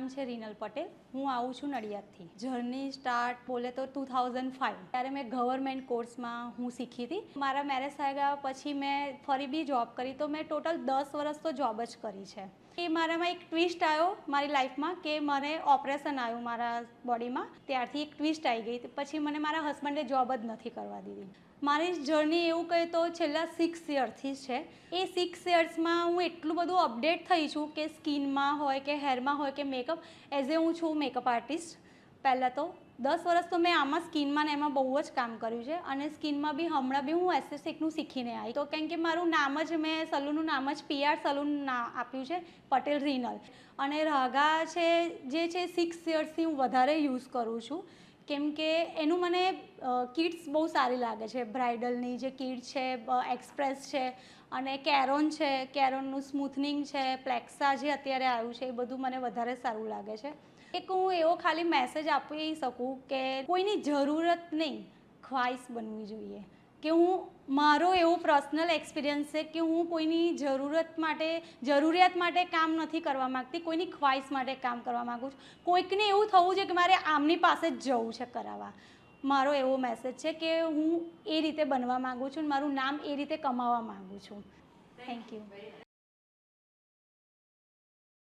નામ છે રીનલ પટેલ. હું આવું છું નડિયાદથી. જર્ની સ્ટાર્ટ બોલે તો 2005 ત્યારે મેં ગવર્મેન્ટ કોર્સમાં હું શીખી હતી. મારા મેરેજ થઈ ગયા પછી મેં ફરી બી જોબ કરી, તો મેં ટોટલ 10 વર્ષ તો જોબ જ કરી છે. એ મારામાં એક ટ્વિસ્ટ આવ્યો મારી લાઈફમાં કે મને ઓપરેશન આવ્યું મારા બોડીમાં, ત્યારથી એક ટ્વિસ્ટ આવી ગઈ. પછી મને મારા હસબન્ડે જોબ જ નથી કરવા દીધી. મારી જર્ની એવું કહે તો છેલ્લા 6 યરથી છે. એ 6 યર્સમાં હું એટલું બધું અપડેટ થઈ છું કે સ્કિનમાં હોય કે હેરમાં હોય કે મેકઅપ, એઝ એ હું છું મેકઅપ આર્ટિસ્ટ. પહેલાં તો 10 વર્ષ તો મેં આમાં સ્કિનમાં ને એમાં બહુ જ કામ કર્યું છે. અને સ્કિનમાં બી હમણાં બી હું એસ્થેટિકનું શીખીને આવી. તો કેમ કે મારું નામ જ મેં સલૂનનું નામ જ PR સલૂન આપ્યું છે, પટેલ રીનલ. અને રાગા છે જે છે 6 યર્સથી હું વધારે યુઝ કરું છું. કેમ કે એનું મને કિટ્સ બહુ સારી લાગે છે. બ્રાઇડલની જે કિટ છે, એક્સપ્રેસ છે અને કેરોન છે, કેરોનનું સ્મૂથનિંગ છે, પ્લેક્સા જે અત્યારે આવ્યું છે, એ બધું મને વધારે સારું લાગે છે. એક હું એવો ખાલી મેસેજ આપી શકું કે કોઈની જરૂરત નહીં, ખ્વાહિશ બનવી જોઈએ. કે મારો એવો પર્સનલ એક્સપિરિયન્સ છે કે હું કોઈની જરૂરિયાત માટે કામ નથી કરવા માગતી, કોઈની ખ્વાહિશ માટે કામ કરવા માગું છું. કોઈકને એવું થવું છે કે મારે આમની પાસે જ જવું છે કરાવવા. મારો એવો મેસેજ છે કે હું એ રીતે બનવા માગું છું, મારું નામ એ રીતે કમાવા માગું છું. Thank you.